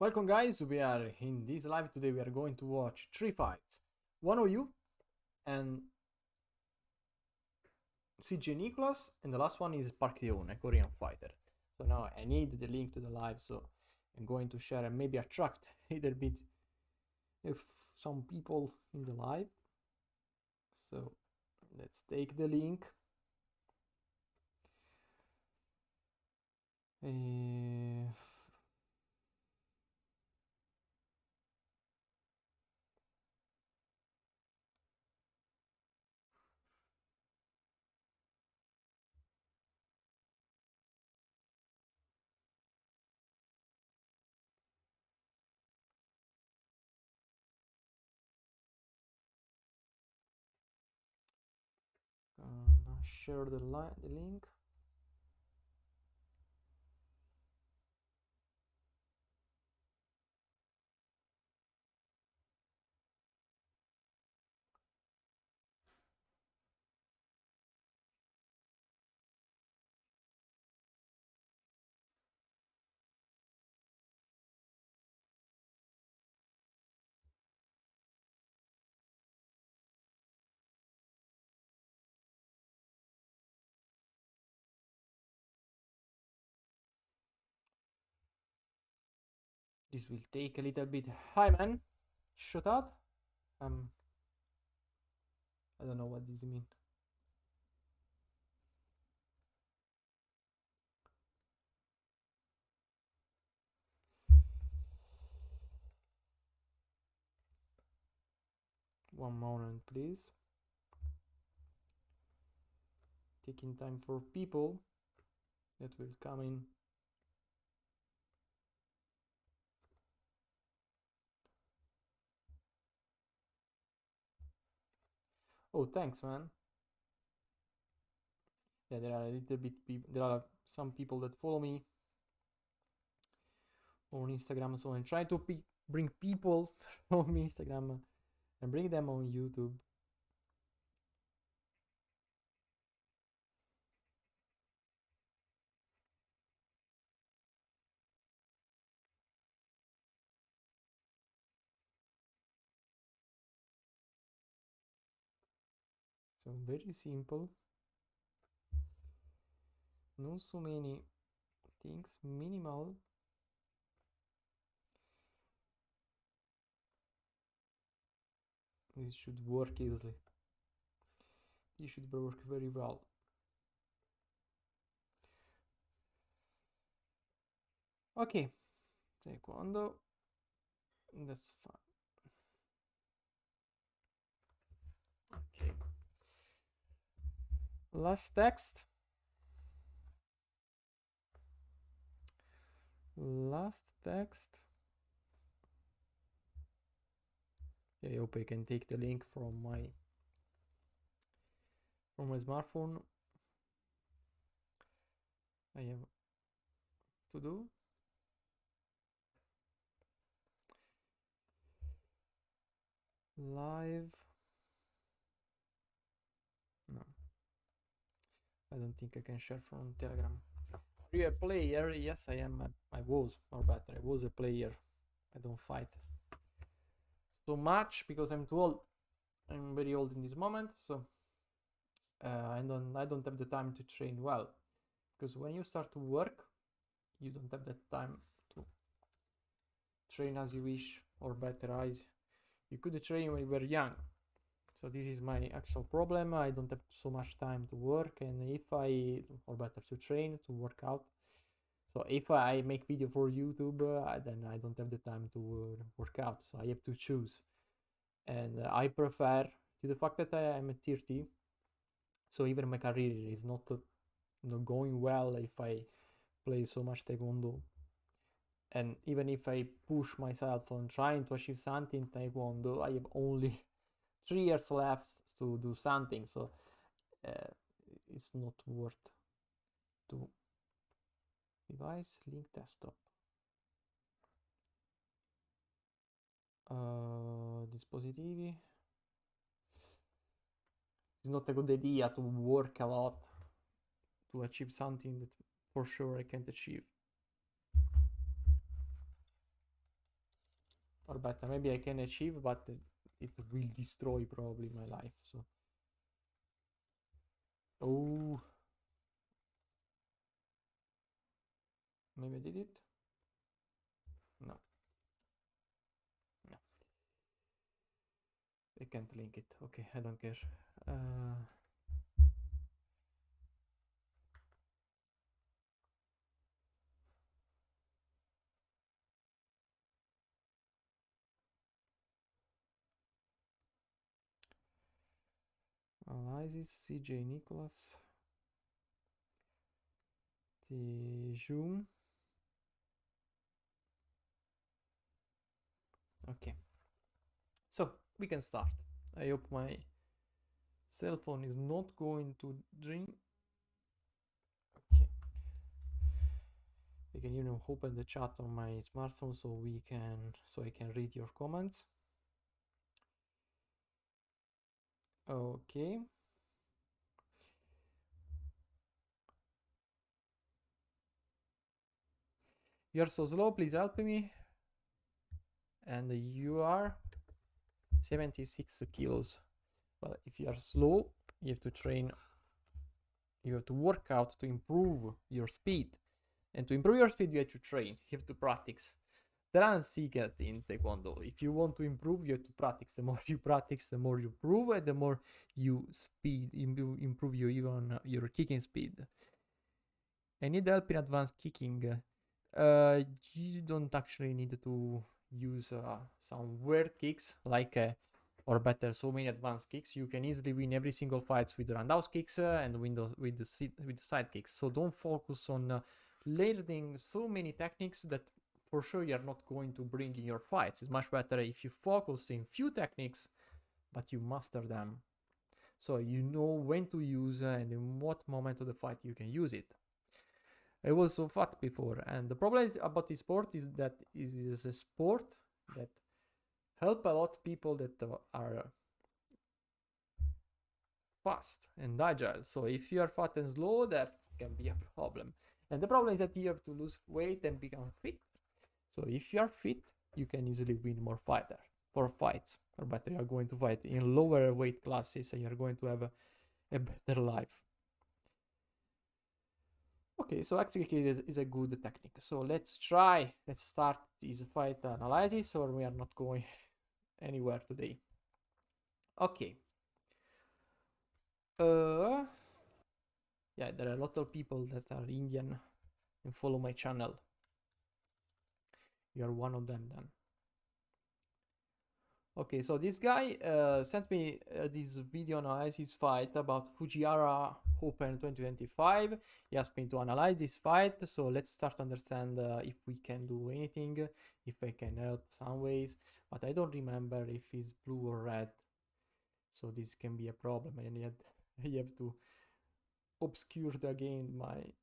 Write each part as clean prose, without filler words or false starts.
Welcome guys, we are in this live today. We are going to watch 3 fights. One of you and CJ NICKOLAS, and the last one is Park Tae-hoon, a Korean fighter. So now I need the link to the live, so I'm going to share and maybe attract a little bit if some people in the live. So let's take the link. Gonna share the link. This will take a little bit. Hi man, shut up. I don't know what this means. One moment, please. Taking time for people that will come in. Oh, thanks, man. Yeah, there are a little bit people. There are some people that follow me on Instagram, so I'm trying to bring people from Instagram and bring them on YouTube. So very simple. Not so many things. Minimal. This should work easily. This should work very well. Okay, Taekwondo. That's fine. Okay. Last text. Last text. I hope I can take the link from my smartphone. I have to do. Live. No. I don't think I can share from Telegram. Are you a player? Yes, I am. I was, or better, I was a player. I don't fight so much because I'm too old. I'm very old in this moment, so I don't have the time to train well. Because when you start to work, you don't have that time to train as you wish, or better, as you could train when you were young. So this is my actual problem. I don't have so much time to work, and if or better, to train, to work out. So if I make video for YouTube, then I don't have the time to work out. So I have to choose, and I prefer, to the fact that I am at 30. So even my career is not going well if I play so much Taekwondo. And even if I push myself on trying to achieve something in Taekwondo, I have only 3 years left to do something. So it's not worth to. Device link desktop. Dispositivi. It's not a good idea to work a lot to achieve something that for sure I can't achieve. or better, maybe I can achieve, but it will destroy probably my life. So, oh, maybe I did it. No, no, I can't link it. Okay, I don't care. Uh, Analysis, CJ NICKOLAS, the JOON. Okay, so we can start. I hope my cell phone is not going to drain. Okay, I can even open the chat on my smartphone so I can read your comments. Okay. You're so slow, please help me. And you are 76 kilos. Well, if you are slow, you have to train, you have to work out to improve your speed. And to improve your speed, you have to train, you have to practice. There are secret in Taekwondo. If you want to improve, you have to practice. The more you practice, the more you improve, and the more you improve your kicking speed. I need help in advanced kicking. You don't actually need to use some weird kicks like or better, so many advanced kicks. You can easily win every single fights with roundhouse kicks and win those with the side kicks. So don't focus on learning so many techniques that for sure you're not going to bring in your fights. It's much better if you focus in few techniques, but you master them. So you know when to use and in what moment of the fight you can use it. I was so fat before, and the problem about this sport is that it is a sport that help a lot people that are fast and agile. So if you are fat and slow, that can be a problem. And the problem is that you have to lose weight and become fit. So if you are fit, you can easily win more fights, or better, you are going to fight in lower weight classes, and you're going to have a better life. Okay, so actually is a good technique. So let's start this fight analysis, or we are not going anywhere today. Okay. Yeah, there are a lot of people that are Indian and follow my channel. You are one of them then. Okay, so this guy sent me this video analysis fight about Fujiwara Open 2025. He asked me to analyze this fight, so let's start to understand if we can do anything, if I can help some ways, but I don't remember if it's blue or red, so this can be a problem, and yet I have to obscure again my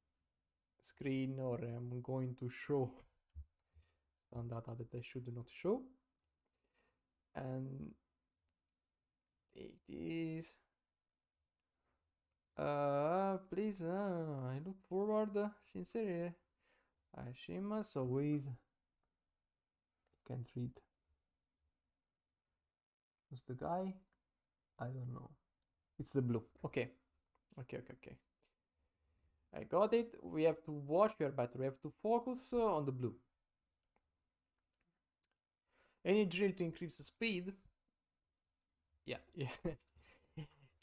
screen, or I'm going to show some data that I should not show. And it is please I look forward sincerely Ashima, so wait, can't read. Who's the guy? I don't know. It's the blue. Okay. I got it. We have to watch your battery. We have to focus on the blue. Any drill to increase the speed? Yeah.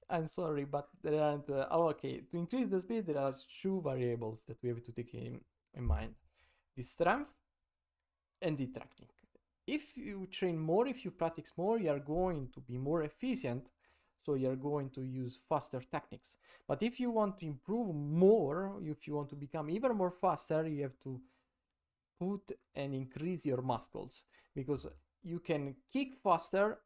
I'm sorry, but there aren't. Okay, to increase the speed, there are two variables that we have to take in mind: the strength and the technique. If you train more, if you practice more, you are going to be more efficient. So you're going to use faster techniques. But if you want to improve more, if you want to become even more faster, you have to put and increase your muscles, because you can kick faster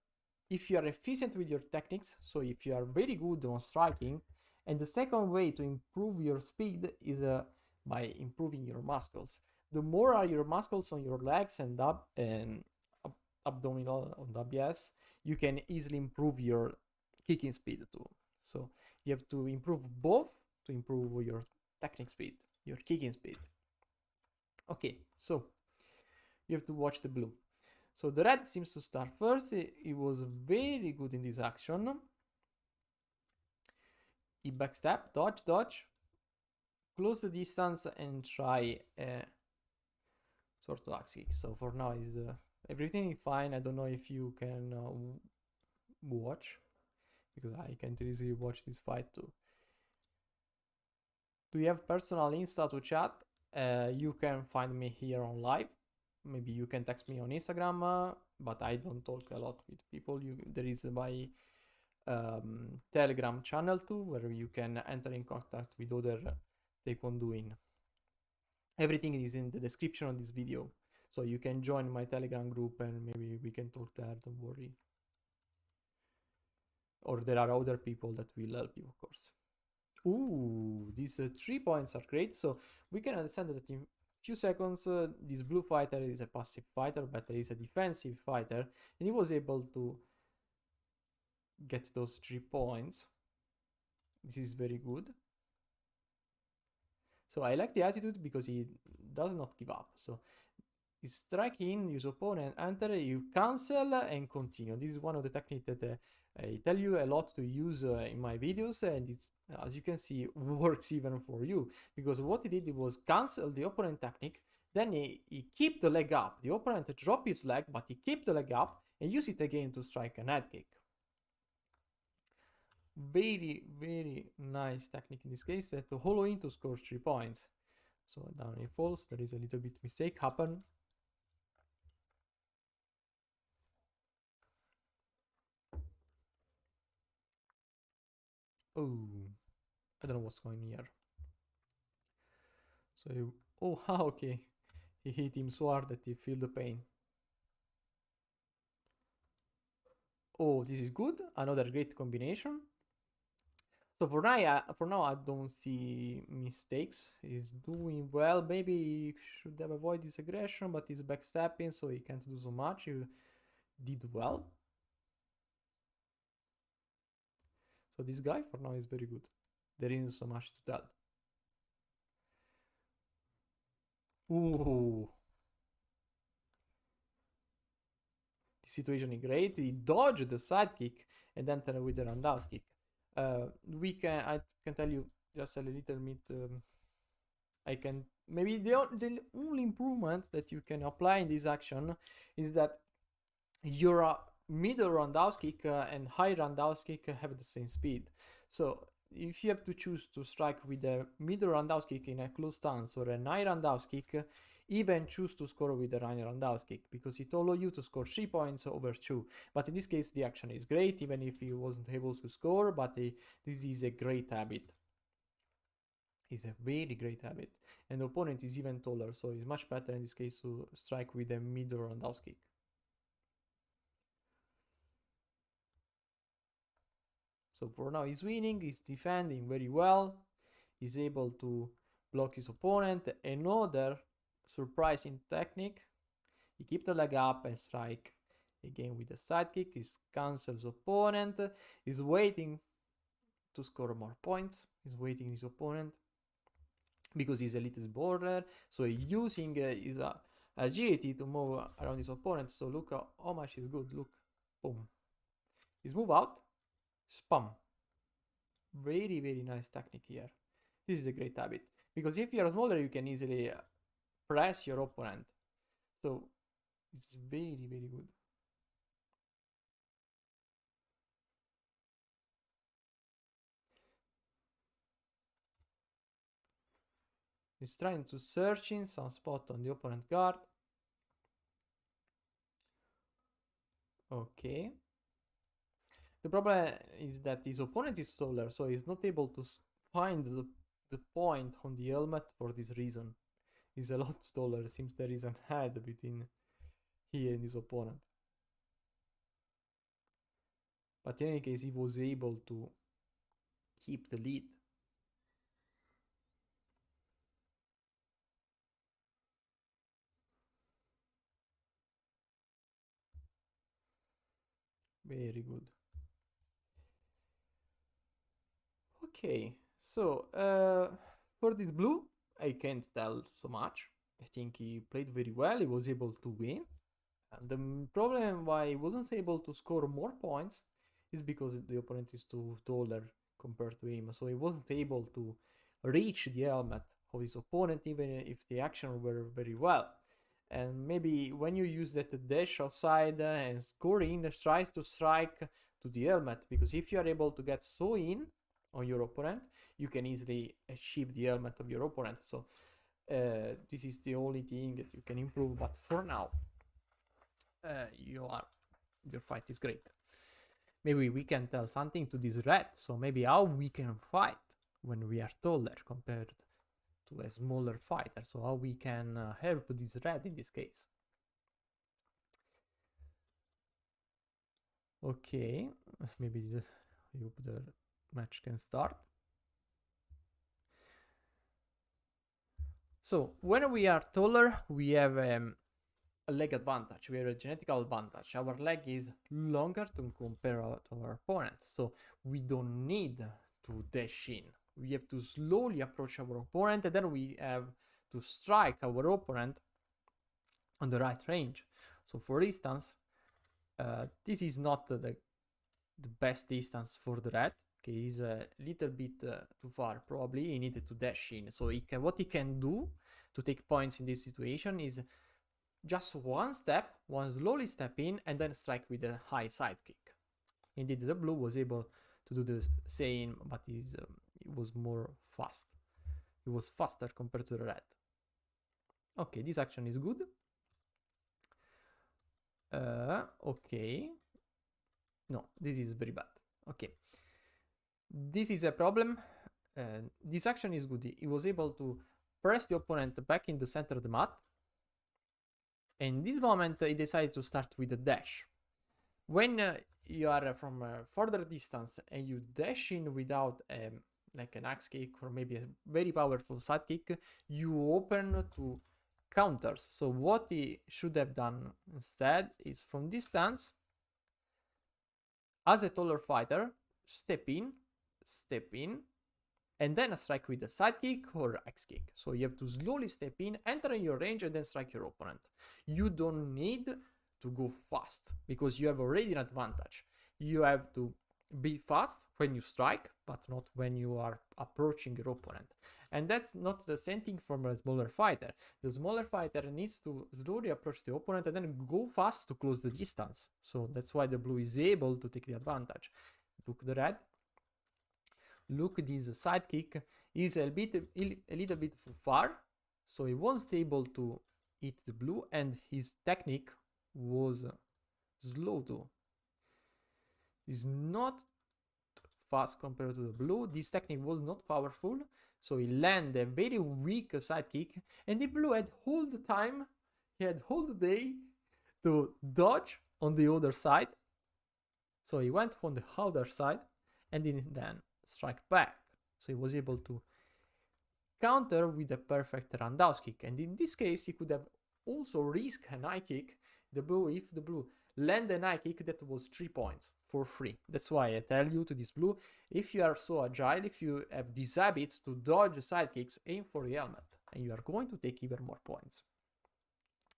if you are efficient with your techniques. So if you are very good on striking, and the second way to improve your speed is by improving your muscles. The more are your muscles on your legs and abdominal on WS, you can easily improve your kicking speed too. So you have to improve both to improve your technique speed, your kicking speed. Okay, so you have to watch the blue. So the red seems to start first. He was very good in this action. He backstep, dodge, dodge, close the distance, and try a sort of axe kick. So for now is everything is fine. I don't know if you can watch, because I can't easily watch this fight too. Do you have personal Insta to chat? You can find me here on live. Maybe you can text me on Instagram, but I don't talk a lot with people. There is my Telegram channel too, where you can enter in contact with other Taekwondoing. Everything is in the description of this video, so you can join my Telegram group and maybe we can talk there, don't worry. Or there are other people that will help you, of course. Ooh, these 3 points are great. So we can understand that in few seconds, this blue fighter is a passive fighter, but is a defensive fighter, and he was able to get those 3 points. This is very good. So I like the attitude because he does not give up. So you strike in, use opponent, enter, you cancel and continue. This is one of the techniques that I tell you a lot to use in my videos, and it's, as you can see, works even for you, because what he did was cancel the opponent technique, then he keep the leg up, the opponent drop his leg, but he keep the leg up and use it again to strike a head kick. Very, very nice technique in this case, that to hollow in to score 3 points. So down he falls, there is a little bit mistake happen. Oh, I don't know what's going here. So, okay. He hit him so hard that he feel the pain. Oh, this is good. Another great combination. So for now, I don't see mistakes. He's doing well. Maybe he should have avoided this aggression, but he's backstepping, so he can't do so much. He did well. So this guy for now is very good. There isn't so much to tell. Ooh. The situation is great. He dodged the side kick and entered with the roundhouse kick. I can tell you just a little bit. I can maybe the only improvement that you can apply in this action is that your middle roundhouse kick and high roundhouse kick have the same speed. So if you have to choose to strike with a middle roundhouse kick in a close stance or a high roundhouse kick, even choose to score with a high roundhouse kick, because it allows you to score 3 points over 2. But in this case, the action is great, even if he wasn't able to score, but this is a great habit. It's a very great habit. And the opponent is even taller, so it's much better in this case to strike with a middle roundhouse kick. So for now he's winning, he's defending very well, he's able to block his opponent. Another surprising technique, he keeps the leg up and strike again with a side kick. He cancels opponent, he's waiting to score more points, he's waiting his opponent because he's a little border, so he's using his agility to move around his opponent. So look how much is good, look, boom, he's move out, spam. Very, very nice technique here. This is a great habit, because if you're smaller, you can easily press your opponent. So it's very, very good. He's trying to search in some spot on the opponent guard. Okay. The problem is that his opponent is taller, so he's not able to find the point on the helmet for this reason. He's a lot taller, seems there is an head between he and his opponent. But in any case, he was able to keep the lead. Very good. Okay, so for this blue, I can't tell so much. I think he played very well. He was able to win. And the problem why he wasn't able to score more points is because the opponent is too taller compared to him. So he wasn't able to reach the helmet of his opponent even if the action were very well. And maybe when you use that dash outside and score in, tries to strike to the helmet, because if you are able to get so in on your opponent, you can easily achieve the helmet of your opponent. So this is the only thing that you can improve, but for now, your fight is great. Maybe we can tell something to this red, so maybe how we can fight when we are taller compared to a smaller fighter, so how we can help this red in this case. Okay, maybe the match can start. So when we are taller, we have a leg advantage. We have a genetical advantage. Our leg is longer to compare to our opponent, so we don't need to dash in. We have to slowly approach our opponent, and then we have to strike our opponent on the right range. So for instance, this is not the best distance for the red. Okay, he's a little bit too far. Probably he needed to dash in. So what he can do to take points in this situation is just one slowly step in, and then strike with a high side kick. Indeed, the blue was able to do the same, but it was more fast. It was faster compared to the red. Okay, this action is good. Okay. No, this is very bad. Okay. This is a problem. This action is good. He was able to press the opponent back in the center of the mat. And in this moment, he decided to start with a dash. When you are from a further distance and you dash in without like an axe kick or maybe a very powerful side kick, you open to counters. So what he should have done instead is from distance, as a taller fighter, step in, and then strike with a side kick or axe kick. So you have to slowly step in, enter in your range, and then strike your opponent. You don't need to go fast because you have already an advantage. You have to be fast when you strike, but not when you are approaching your opponent. And that's not the same thing from a smaller fighter. The smaller fighter needs to slowly approach the opponent and then go fast to close the distance. So that's why the blue is able to take the advantage. Look the red. Look, this side kick is a little bit far, so he wasn't able to hit the blue, and his technique was slow too. Is not fast compared to the blue. This technique was not powerful, so he landed a very weak side kick, and the blue had all the time, he had all the day to dodge on the other side. So he went on the other side and then strike back. So he was able to counter with a perfect roundhouse kick, and in this case he could have also risked an high kick. If the blue landed an high kick, that was 3 points for free. That's why I tell you to this blue, if you are so agile, if you have this habit to dodge side kicks, aim for the helmet, and you are going to take even more points.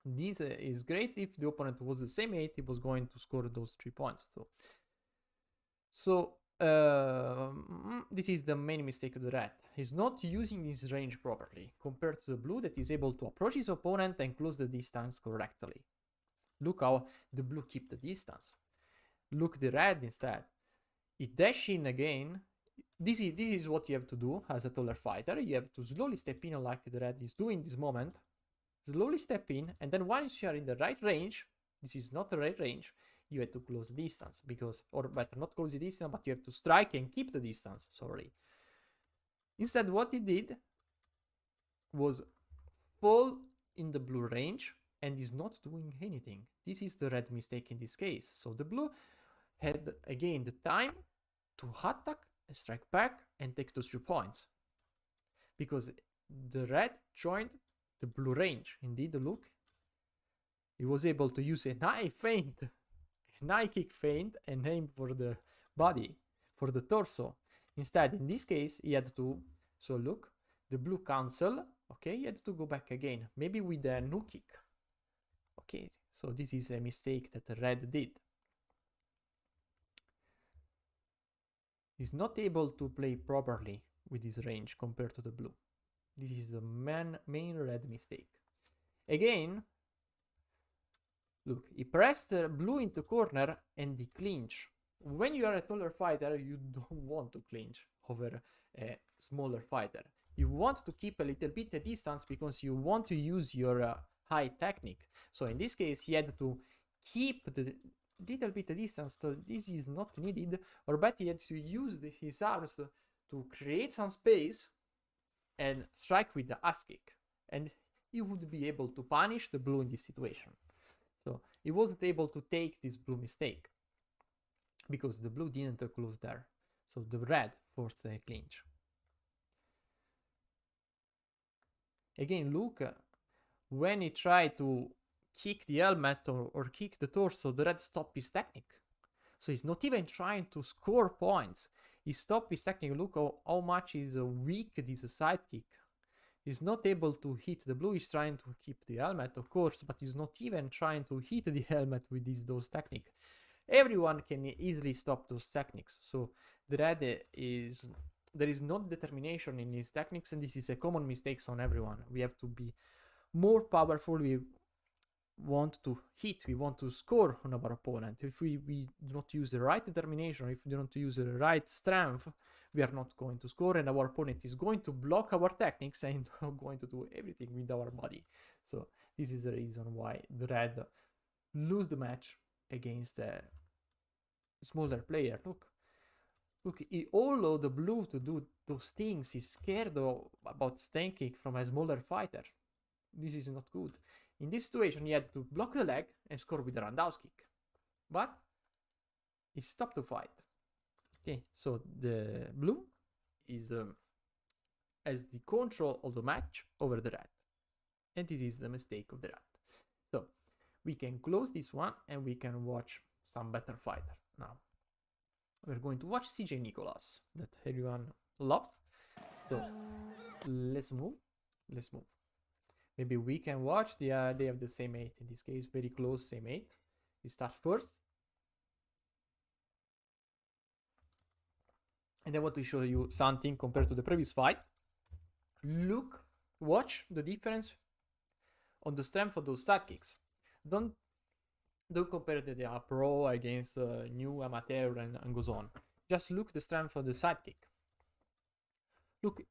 This is great. If the opponent was the same height, he was going to score those 3 points. So this is the main mistake of the red. He's not using his range properly compared to the blue that is able to approach his opponent and close the distance correctly. Look how the blue keep the distance. Look the red instead. It dash in again. This is what you have to do as a taller fighter. You have to slowly step in like the red is doing this moment. Slowly step in, and then once you are in the right range, this is not the right range, you have to close the distance, because, or better, not close the distance, but you have to strike and keep the distance, sorry. Instead, what he did was fall in the blue range and is not doing anything. This is the red mistake in this case. So the blue had again the time to attack and strike back and take those 3 points, because the red joined the blue range. Indeed, look, he was able to use a high feint, a high kick feint, and aim for the body, for the torso. Instead, in this case, he had to, so look, the blue cancel, okay, he had to go back again, maybe with a no kick. Okay, So this is a mistake that red did. He's not able to play properly with his range compared to the blue. This is the main red mistake. Again, look, he pressed blue into corner and he clinch. When you are a taller fighter, you don't want to clinch over a smaller fighter. You want to keep a little bit of distance because you want to use your high technique. So in this case, he had to keep the little bit of distance, so this is not needed, or better, he had to use his arms to create some space and strike with the ass kick. And he would be able to punish the blue in this situation. So he wasn't able to take this blue mistake because the blue didn't close there. So the red forced a clinch. Again, look, when he tried to kick the helmet or kick the torso, the red stopped his technique. So he's not even trying to score points. He stopped his technique. Look how much is weak this side kick. He's not able to hit the blue. He's trying to keep the helmet, of course, but he's not even trying to hit the helmet with those techniques. Everyone can easily stop those techniques. So the red there is no determination in his techniques, and this is a common mistake on everyone. We have to be more powerful. We want to hit, we want to score on our opponent. If we do not use the right determination, if we do not use the right strength, we are not going to score, and our opponent is going to block our techniques and going to do everything with our body. So this is the reason why the red lose the match against a smaller player. Look, he allowed the blue to do those things. He's scared about stand kick from a smaller fighter. This is not good. In this situation, he had to block the leg and score with a roundhouse kick. But he stopped the fight. Okay, so the blue has the control of the match over the red. And this is the mistake of the red. So we can close this one and we can watch some better fighter now. We're going to watch CJ NICKOLAS that everyone loves. So let's move. Maybe we can watch. They have the same 8 in this case, very close, same 8. We start first. And I want to show you something compared to the previous fight. Watch the difference on the strength of those side kicks. Don't compare the pro against new amateur and goes on. Just look the strength of the side kick. Look,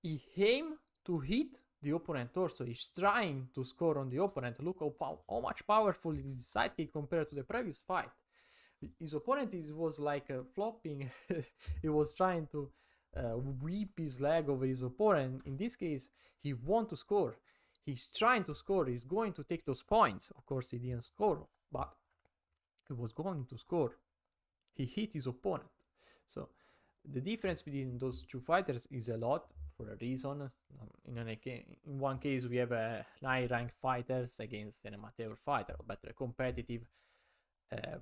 he aimed to hit the opponent torso. He's trying to score on the opponent. Look how much powerful is the side kick compared to the previous fight. His opponent was like flopping. He was trying to whip his leg over his opponent. In this case, he wants to score. He's trying to score. He's going to take those points. Of course, he didn't score, but he was going to score. He hit his opponent. So the difference between those two fighters is a lot for a reason. In one case, we have a high-ranked fighters against an amateur fighter, or better, competitive,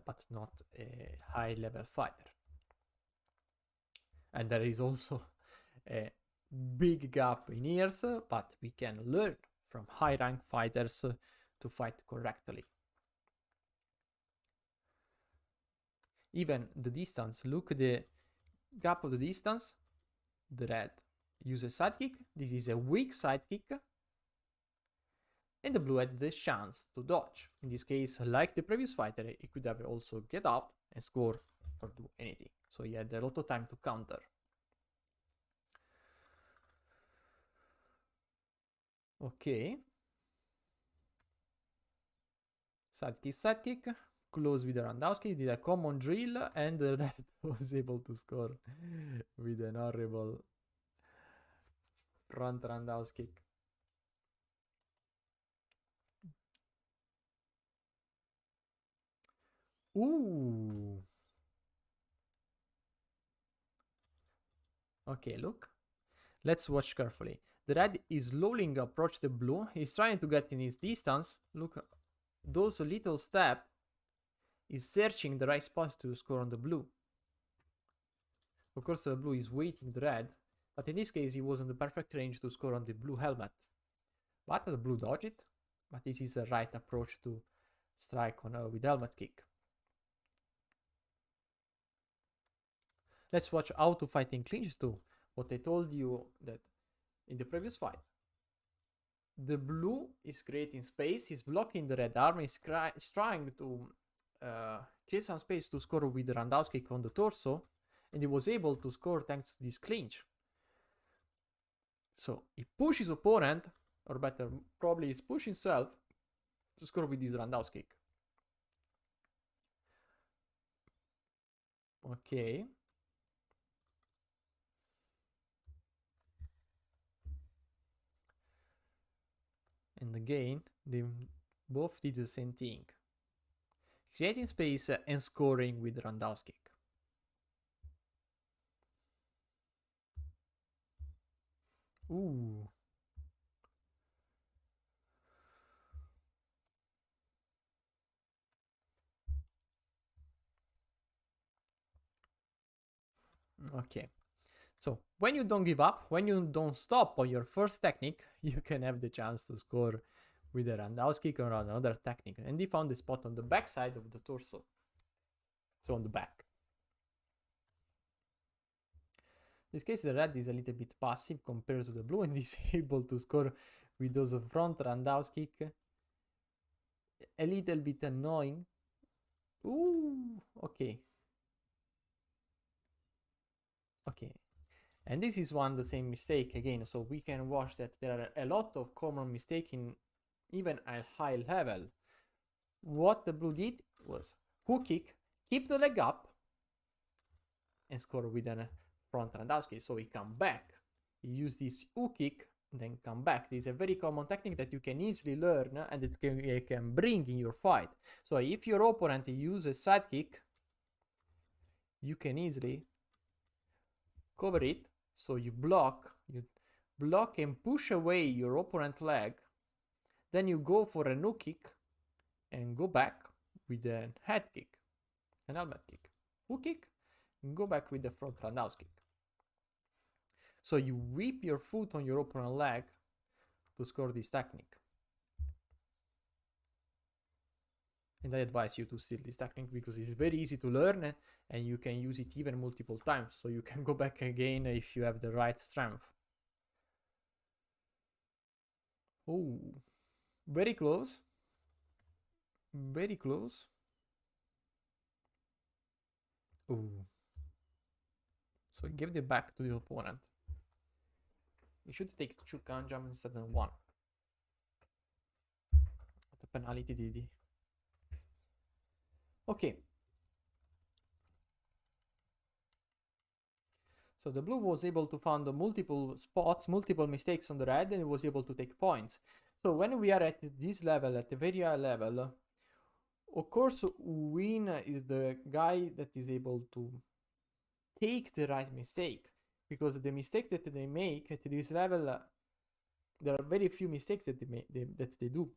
but not a high-level fighter. And there is also a big gap in years, but we can learn from high-ranked fighters to fight correctly. Even the distance, look at the gap of the distance. The red uses side kick. This is a weak side kick. And the blue had the chance to dodge. In this case, like the previous fighter, he could have also get out and score or do anything. So he had a lot of time to counter. Okay. Side kick. Close with a roundhouse kick, did a common drill, and the red was able to score with an horrible front roundhouse kick. Ooh. Okay, look. Let's watch carefully. The red is slowly approach the blue. He's trying to get in his distance. Look, those little steps. Is searching the right spot to score on the blue. Of course, the blue is waiting the red, but in this case, he was in the perfect range to score on the blue helmet. But the blue dodged it, but this is the right approach to strike on with helmet kick. Let's watch how to fight in clinch too. What I told you that in the previous fight, the blue is creating space, is blocking the red arm, is trying to create some space to score with the roundhouse kick on the torso, and he was able to score thanks to this clinch. So he pushes his opponent, or better, probably he's pushing himself to score with this roundhouse kick. Okay. And again, they both did the same thing. Creating space and scoring with the roundhouse kick. Ooh. Okay. So when you don't give up, when you don't stop on your first technique, you can have the chance to score with a roundhouse kick or another technique. And he found the spot on the back side of the torso. So on the back. In this case, the red is a little bit passive compared to the blue and is able to score with those front roundhouse kick. A little bit annoying. Ooh, okay. Okay. And this is the same mistake again. So we can watch that there are a lot of common mistakes in even at high level. What the blue did was hook kick, keep the leg up, and score with a front roundhouse kick. So he come back. He use this hook kick, then come back. This is a very common technique that you can easily learn and that you can bring in your fight. So if your opponent uses a side kick, you can easily cover it. So you block and push away your opponent's leg. Then you go for a hook kick and go back with a head kick, an helmet kick. Hook kick, and go back with the front roundhouse kick. So you whip your foot on your opponent's leg to score this technique. And I advise you to steal this technique because it's very easy to learn and you can use it even multiple times. So you can go back again if you have the right strength. Oh, very close. Very close. Oh. So he gave the back to the opponent. You should take 2 kanjam instead of 1. The penalty did. Okay. So the blue was able to find multiple spots, multiple mistakes on the red, and was able to take points. So when we are at this level, at the very high level, of course, win is the guy that is able to take the right mistake. Because the mistakes that they make at this level, there are very few mistakes that they do.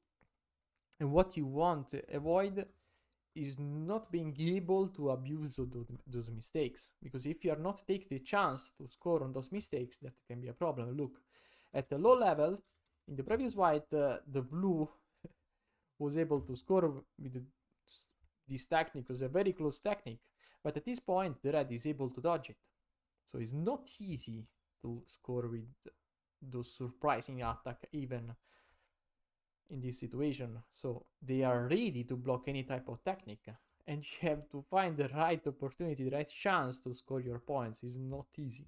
And what you want to avoid is not being able to abuse those mistakes. Because if you are not take the chance to score on those mistakes, that can be a problem. Look, at the low level, in the previous fight, the blue was able to score with this technique. It was a very close technique. But at this point, the red is able to dodge it. So it's not easy to score with those surprising attack even in this situation. So they are ready to block any type of technique. And you have to find the right opportunity, the right chance to score your points. It's not easy.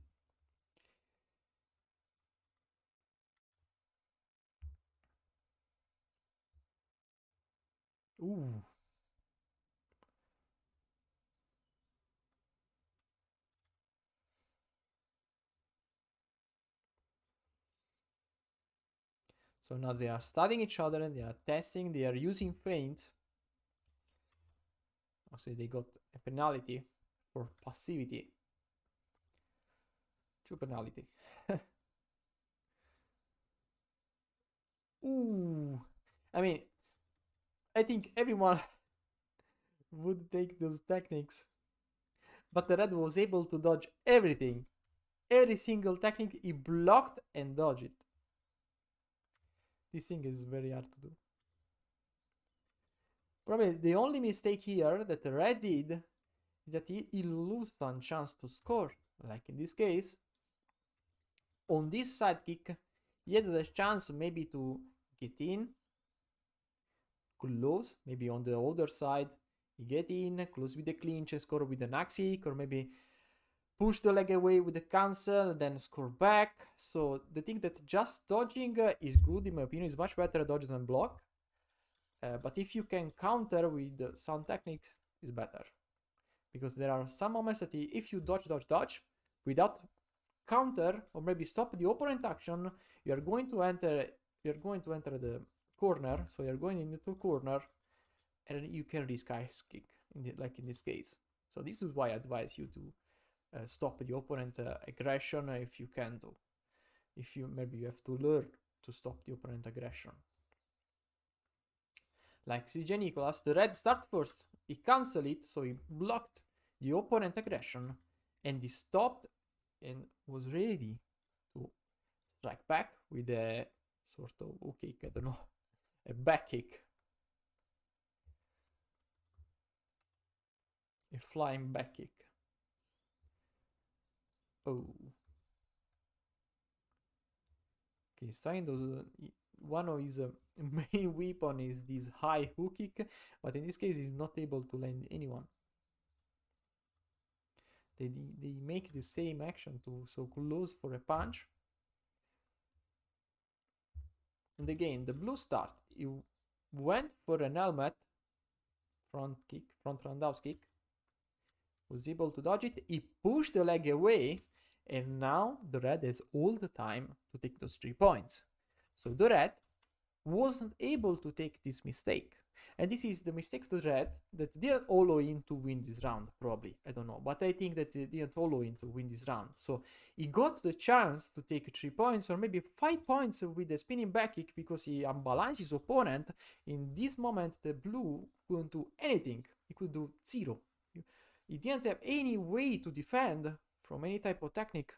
Ooh. So now they are studying each other, they are testing, they are using feints. So they got a penalty for passivity. 2 penalty. Ooh. I mean, I think everyone would take those techniques. But the red was able to dodge everything. Every single technique he blocked and dodged it. This thing is very hard to do. Probably the only mistake here that the red did is that he lost some chance to score. Like in this case, on this side kick, he had the chance maybe to get in, close, maybe on the other side, he get in, close with the clinch, score with the axe kick, or maybe push the leg away with the cancel, then score back. So the thing that just dodging is good, in my opinion, is much better dodge than block. But if you can counter with some techniques, it's better. Because there are some moments that if you dodge, without counter, or maybe stop the opponent action, you're going to enter the corner, so you're going into the corner, and you can risk ice kick, like in this case. So this is why I advise you to stop the opponent aggression if you can do. If you maybe you have to learn to stop the opponent aggression. Like CJ NICKOLAS, the red start first, he cancelled it, so he blocked the opponent aggression, and he stopped and was ready to strike back with a sort of hook kick, I don't know, a back kick. A flying back kick. Oh. Okay, trying those. One of his main weapon is this high hook kick, but in this case he's not able to land anyone. They make the same action to so close for a punch. And again, the blue start, he went for an helmet front roundhouse kick, was able to dodge it, he pushed the leg away, and now the red has all the time to take those 3 points. So the red wasn't able to take this mistake. And this is the mistake to the red that didn't allow him to win this round, probably. I don't know. But I think that it didn't allow him to win this round. So he got the chance to take 3 points or maybe 5 points with the spinning back kick because he unbalanced his opponent. In this moment, the blue couldn't do anything. He could do 0. He didn't have any way to defend from any type of technique.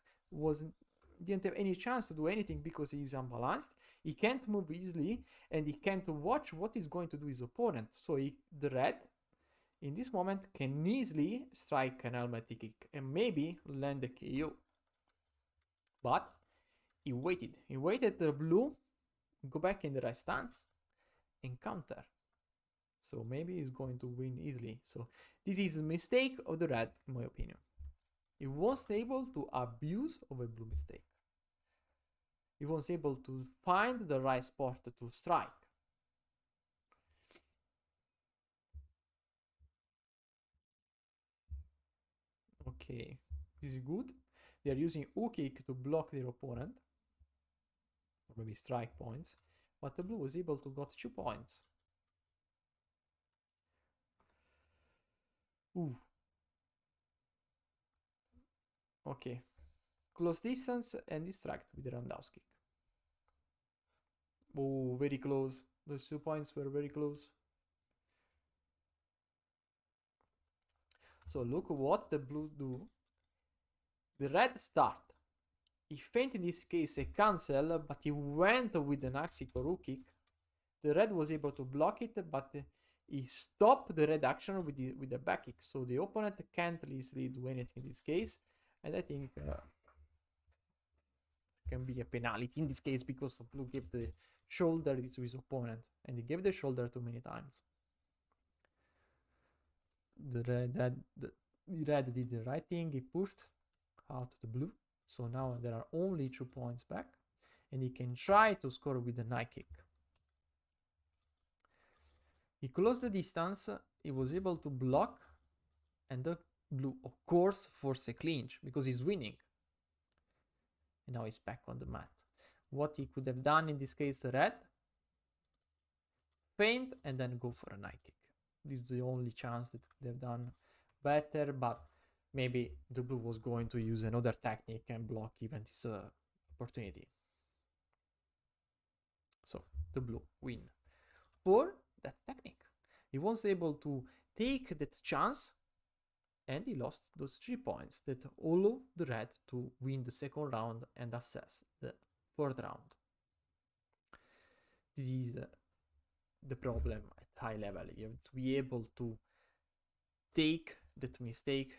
Didn't have any chance to do anything because he is unbalanced. He can't move easily, and he can't watch what is going to do his opponent. So the red, in this moment, can easily strike an helmet kick and maybe land a KO. But he waited. He waited the blue go back in the right stance and counter. So maybe he's going to win easily. So this is a mistake of the red, in my opinion. He was able to abuse of a blue mistake. He was able to find the right spot to strike. Okay, this is good. They are using hook kick to block their opponent, or maybe strike points, but the blue was able to got 2 points. Ooh. Okay. Close distance and distract with the roundhouse kick. Oh, very close. Those 2 points were very close. So look what the blue do. The red start. He feinted in this case a cancel, but he went with an axe kick or hook kick. The red was able to block it, but he stopped the red action with the back kick. So the opponent can't easily do anything in this case. And I think can be a penalty in this case because blue gave the shoulder to his opponent, and he gave the shoulder too many times. The red did the right thing. He pushed out the blue, so now there are only 2 points back, and he can try to score with the Nike kick. He closed the distance. He was able to block, and the blue, of course, forced a clinch because he's winning. And now he's back on the mat. What he could have done in this case, the red, feint and then go for a Nike kick. This is the only chance that could have done better, but maybe the blue was going to use another technique and block even this opportunity. So the blue win for that technique. He was able to take that chance, and he lost those 3 points that allow the red to win the second round and assess the 4th round. This is the problem, I high level. You have to be able to take that mistake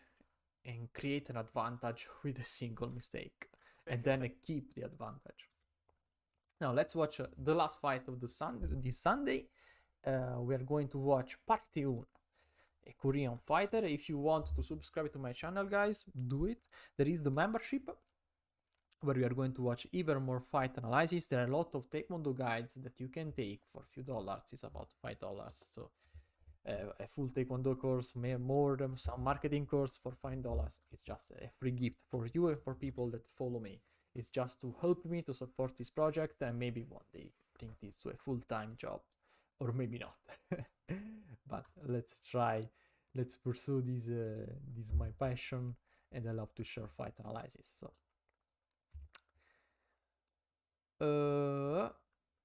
and create an advantage with a single mistake, and then keep the advantage. Now let's watch the last fight of this Sunday. We are going to watch Park Tae-hoon, a Korean fighter. If you want to subscribe to my channel, guys, do it. There is the membership where we are going to watch even more fight analysis. There are a lot of Taekwondo guides that you can take for a few dollars. It's about $5. So a full Taekwondo course, more some marketing course for $5. It's just a free gift for you and for people that follow me. It's just to help me to support this project and maybe one day bring this to a full-time job, or maybe not. But let's try. Let's pursue this. This is my passion, and I love to share fight analysis. So,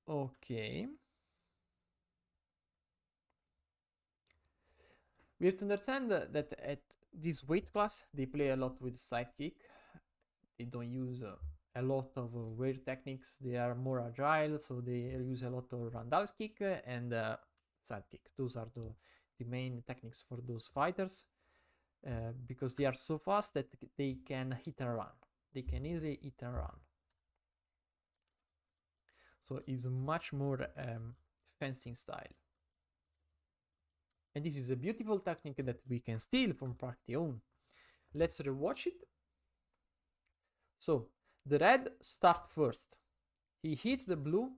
okay. We have to understand that at this weight class, they play a lot with sidekick. They don't use a lot of weird techniques. They are more agile, so they use a lot of roundhouse kick and sidekick. Those are the main techniques for those fighters, because they are so fast that they can hit and run. They can easily hit and run. So it's much more fencing style. And this is a beautiful technique that we can steal from Park Tae-hoon. Let's rewatch it. So the red start first. He hits the blue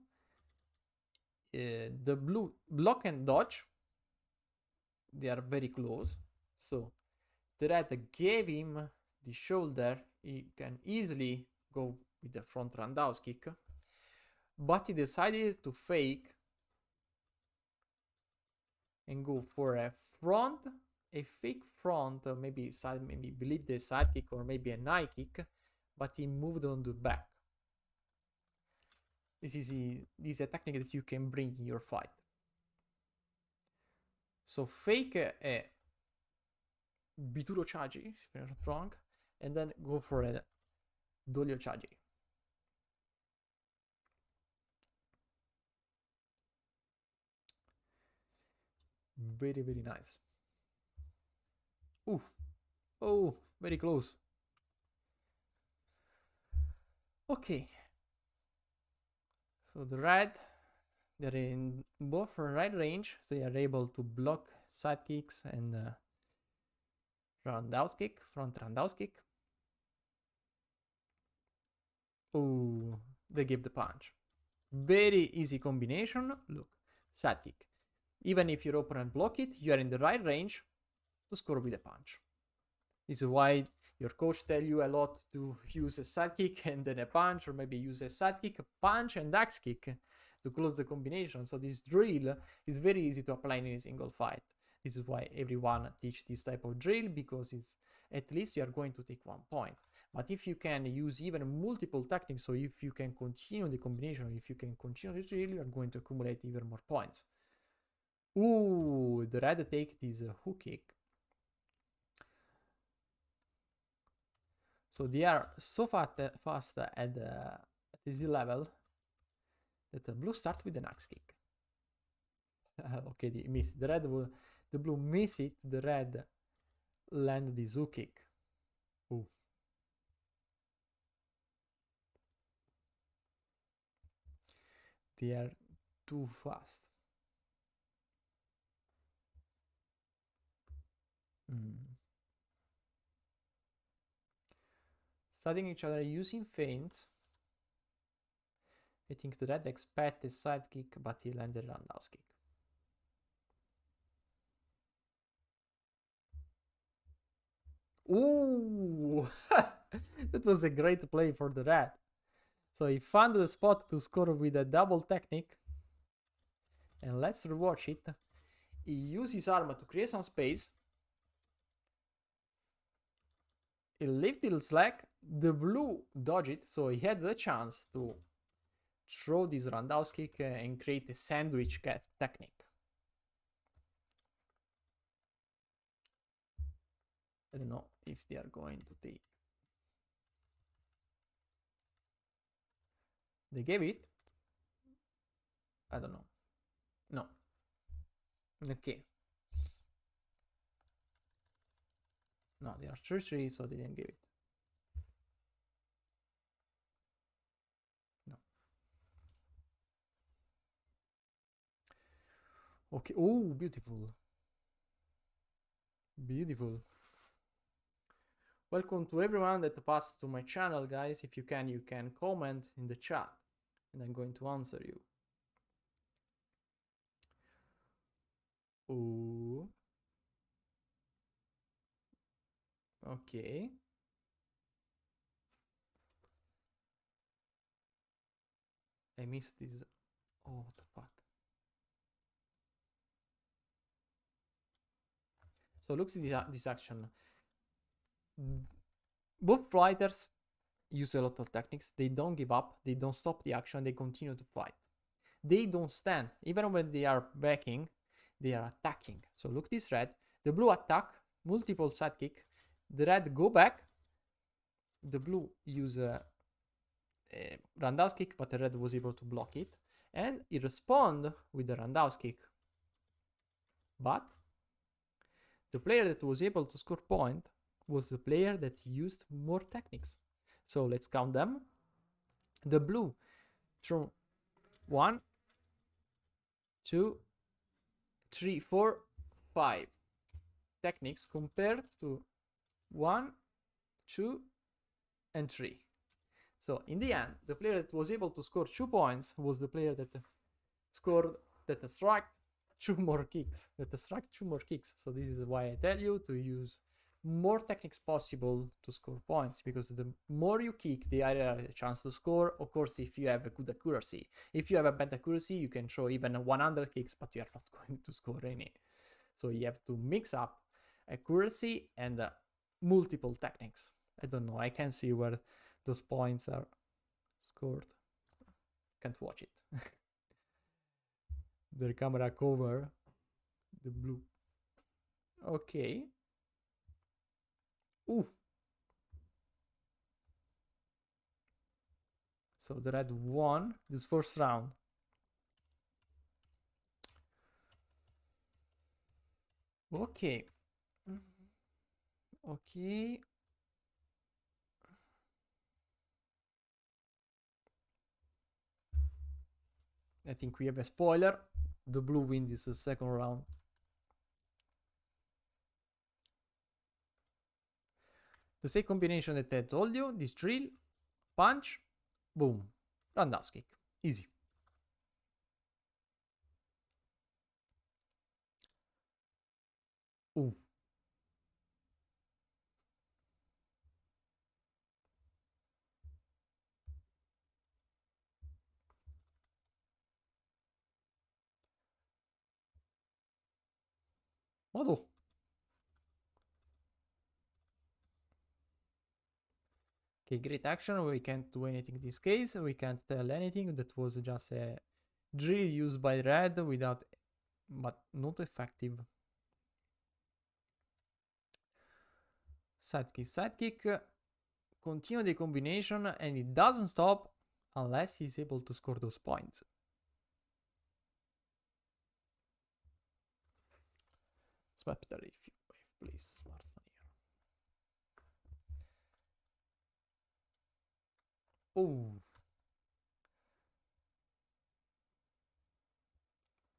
block and dodge. They are very close. So the red gave him the shoulder. He can easily go with the front roundhouse kick, but he decided to fake and go for a fake front, maybe believe the side kick or maybe a high kick, but he moved on the back. This is a technique that you can bring in your fight. So fake a Bituro Chaji, if I'm not wrong, and then go for a Dolio Chaji. Very, very nice. Ooh. Oh, very close. Okay. So the red, they're in both right range, so they are able to block side kicks and roundhouse kick, front roundhouse kick. Oh, they give the punch. Very easy combination. Look, side kick. Even if your opponent block it, you are in the right range to score with a punch. This is why your coach tell you a lot to use a side kick and then a punch, or maybe use a side kick, a punch, and axe kick to close the combination. So this drill is very easy to apply in a single fight. This is why everyone teach this type of drill, because it's at least you are going to take 1 point. But if you can use even multiple techniques, so if you can continue the combination, if you can continue the drill, you are going to accumulate even more points. Ooh, the red take this hook kick. So they are so fast at this level that the blue starts with an axe kick. Okay, they missed. The blue miss it. The red land the hook kick. Ooh. They are too fast. Studying each other using feints. I think the red expected a side kick, but he landed a roundhouse kick. Ooh! That was a great play for the red. So he found the spot to score with a double technique. And let's rewatch it. He used his arm to create some space. He lifted his leg. The blue dodged it, so he had the chance to throw this roundhouse kick and create a sandwich technique. I don't know if they are going to take. They gave it. I don't know. No. Okay. No, they are 3-3, so they didn't give it. No. Okay. Oh, beautiful. Beautiful. Welcome to everyone that passed to my channel, guys. If you can comment in the chat, and I'm going to answer you. Ooh. Okay. I missed this. Oh, what the fuck. So look at this action. Both fighters use a lot of techniques. They don't give up. They don't stop the action. They continue to fight. They don't stand. Even when they are backing, they are attacking. So look this red. The blue attack, multiple sidekick. The red go back. The blue use a roundhouse kick, but the red was able to block it. And he respond with the roundhouse kick. But the player that was able to score point was the player that used more techniques. So let's count them. The blue threw 1, 2, 3, 4, 5 techniques compared to 1, 2, and 3. So in the end, the player that was able to score 2 points was the player that struck 2 more kicks. So this is why I tell you to use more techniques possible to score points, because the more you kick, the higher the chance to score. Of course, if you have a good accuracy. If you have a bad accuracy, you can throw even 100 kicks, but you are not going to score any. So you have to mix up accuracy and multiple techniques. I don't know. I can see where those points are scored. Can't watch it. The camera cover the blue. Okay. Ooh. So the red won this first round. Okay. Okay. I think we have a spoiler. The blue wins this second round. The same combination that I told you, this drill, punch, boom, roundhouse kick, easy. Ooh. Modo. Okay, great action. We can't do anything in this case. We can't tell anything. That was just a drill used by red without, but not effective. Sidekick. Continue the combination, and it doesn't stop unless he's able to score those points. Smart if you please, smartphone here. Oh.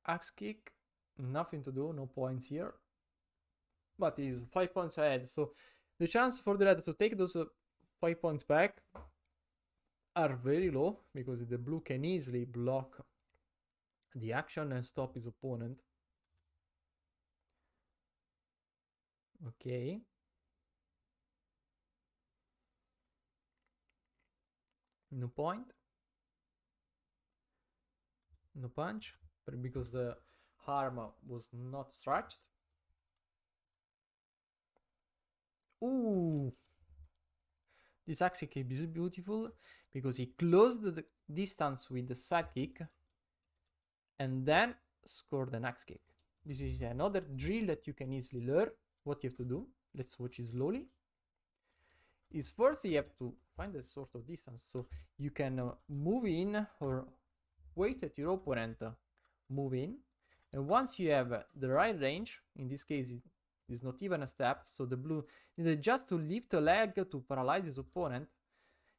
Axe kick, nothing to do, no points here. But he's 5 points ahead, so the chance for the red to take those 5 points back are very low, because the blue can easily block the action and stop his opponent. Okay. No point. No punch, but because the arm was not stretched. Ooh. This axe kick is beautiful because he closed the distance with the side kick and then scored an axe kick. This is another drill that you can easily learn. What you have to do, let's watch it slowly, is first you have to find a sort of distance. So you can move in or wait at your opponent move in, And once you have the right range, in this case it's not even a step, so the blue needed just to lift a leg to paralyze his opponent.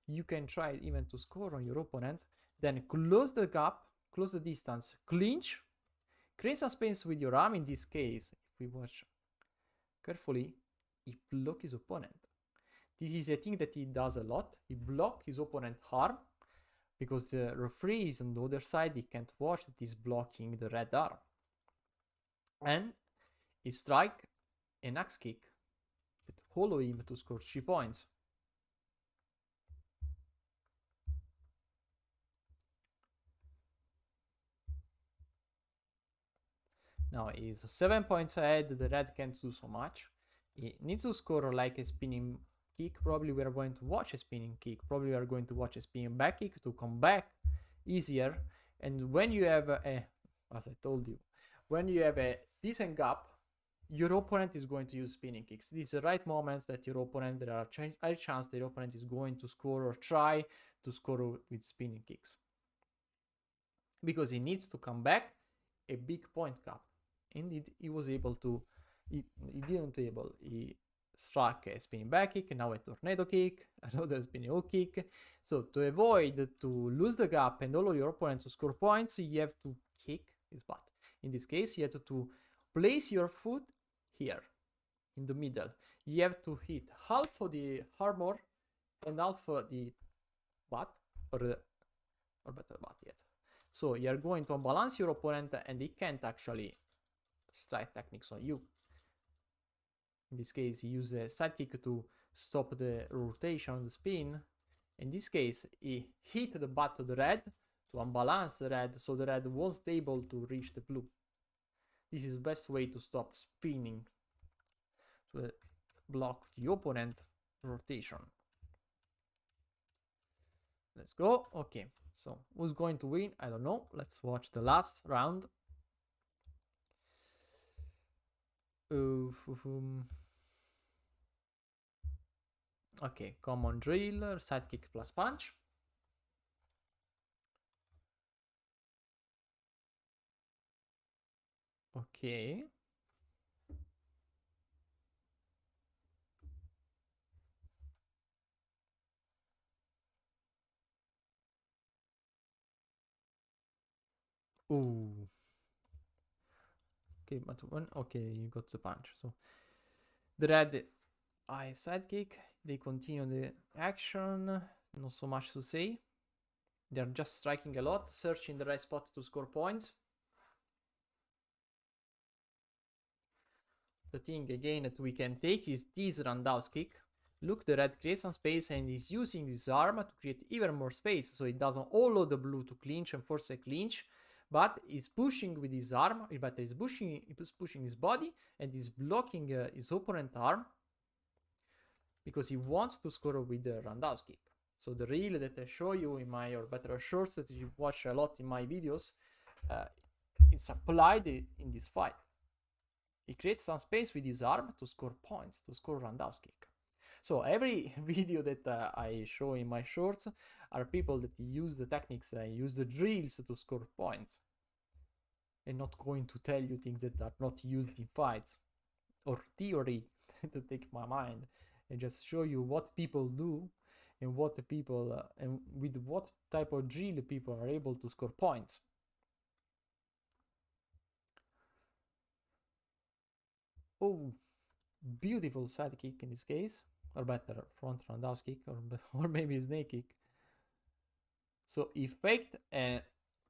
You can try even to score on your opponent, then close the gap, close the distance, clinch, create some space with your arm. In this case, if we watch carefully, he block his opponent. This is a thing that he does a lot. He block his opponent's arm because the referee is on the other side. He can't watch that he's blocking the red arm. And he strike an axe kick that follow him to score 3 points. Now he's 7 points ahead. The red can't do so much. He needs to score like a spinning kick. Probably we are going to watch a spinning kick. Probably we are going to watch a spinning back kick to come back easier. And when you have as I told you, when you have a decent gap, your opponent is going to use spinning kicks. These are the right moments that your opponent, there are high chance that your opponent is going to score or try to score with spinning kicks. Because he needs to come back a big point gap. Indeed, he was able to, he didn't able, he struck a spinning back kick, now a tornado kick, another spinning hook kick. So to avoid to lose the gap and allow your opponent to score points, you have to kick his butt. In this case, you have to place your foot here in the middle. You have to hit half of the armor and half of the butt, or better butt yet. So you are going to unbalance your opponent and he can't actually strike techniques on you. In this case, he used a side kick to stop the rotation, the spin. In this case, he hit the butt of the red to unbalance the red, so the red wasn't able to reach the blue. This is the best way to stop spinning, to block the opponent rotation. Let's go. Okay, so who's going to win? I don't know. Let's watch the last round. Okay, common drill, side kick plus punch. Okay. Ooh. Okay, but when, okay, you got the punch. So the red eye side kick, they continue the action. Not so much to say. They're just striking a lot, searching the right spot to score points. The thing again that we can take is this roundhouse kick. Look, the red creates some space and is using his arm to create even more space, so it doesn't allow the blue to clinch and force a clinch, but he's pushing with his arm, but he's pushing his body and he's blocking his opponent's arm because he wants to score with the roundhouse kick. So the reel that I show you in my, or better shorts that you watch a lot in my videos, it's applied in this fight. He creates some space with his arm to score points, to score roundhouse kick. So every video that I show in my shorts are people that use the techniques, use the drills to score points. And not going to tell you things that are not used in fights or theory to take my mind, and just show you what people do and what the people and with what type of drill people are able to score points. Oh, beautiful side kick in this case, or better, front roundhouse kick, or maybe snake kick. So he faked an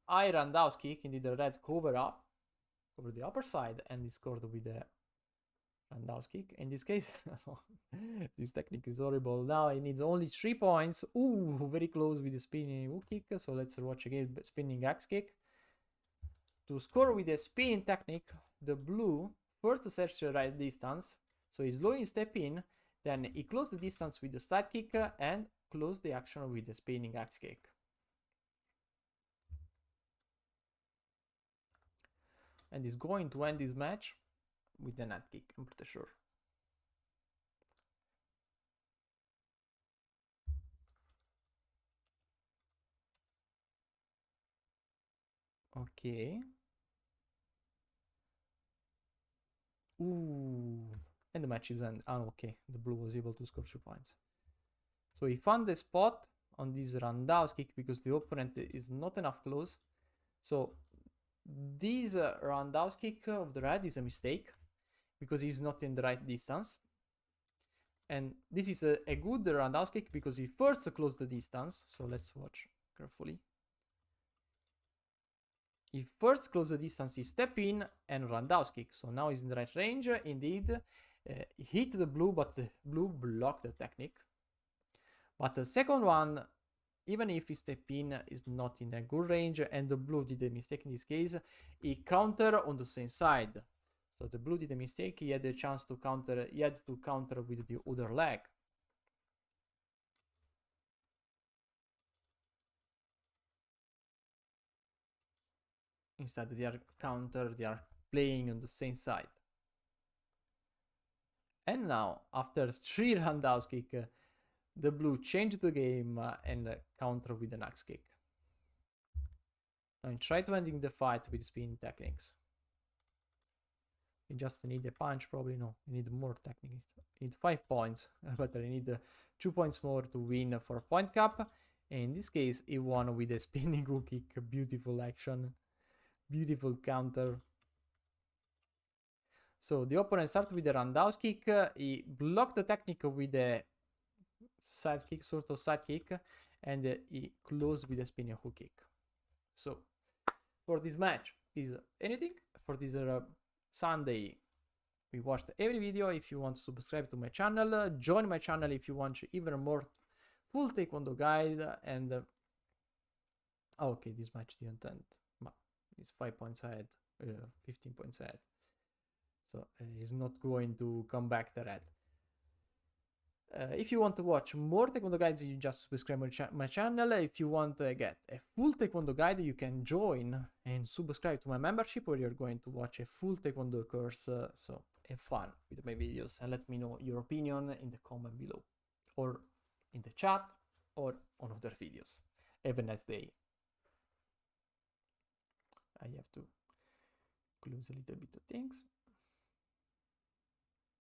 high roundhouse kick, indeed the red cover the upper side, and he scored with a roundhouse kick. In this case, this technique is horrible. Now he needs only 3 points. Ooh, very close with the spinning hook kick. So let's watch again, spinning axe kick. To score with a spinning technique, the blue first search the right distance, so he's slowing step in, then he closed the distance with the side kick and closed the action with the spinning axe kick. And he's going to end this match with the net kick, I'm pretty sure. Okay. Ooh, and the match is end. Oh, okay, the blue was able to score 2 points. So he found the spot on this roundhouse kick because the opponent is not enough close. So this roundhouse kick of the red is a mistake because he's not in the right distance. And this is a good roundhouse kick because he first closed the distance. So let's watch carefully. He first closed the distance, he step in and roundhouse kick. So now he's in the right range. Indeed, he hit the blue, but the blue blocked the technique. But the second one, even if he step in, is not in a good range, and the blue did a mistake in this case, he counter on the same side. So the blue did a mistake, he had a chance to counter, he had to counter with the other leg. Instead, they are playing on the same side. And now, after 3 roundhouse kick, the blue changed the game and counter with an axe kick. Now try to ending the fight with spin techniques. You just need a punch, probably. No, you need more techniques. You need 5 points, but you need 2 points more to win for a point cap. And in this case, he won with a spinning hook kick. Beautiful action, beautiful counter. So the opponent started with a roundhouse kick. He blocked the technique with a side kick, sort of side kick, and he closed with a spinning hook kick. So for this match is anything. For this Sunday, we watched every video. If you want to subscribe to my channel, join my channel if you want even more full Taekwondo guide. And okay, this match didn't end. It's 5 points ahead, 15 points ahead. So he's not going to come back to red. If you want to watch more Taekwondo guides, you just subscribe my channel. If you want to get a full Taekwondo guide, you can join and subscribe to my membership where you're going to watch a full Taekwondo course. So have fun with my videos and let me know your opinion in the comment below or in the chat or on other videos. Have a nice day. I have to close a little bit of things.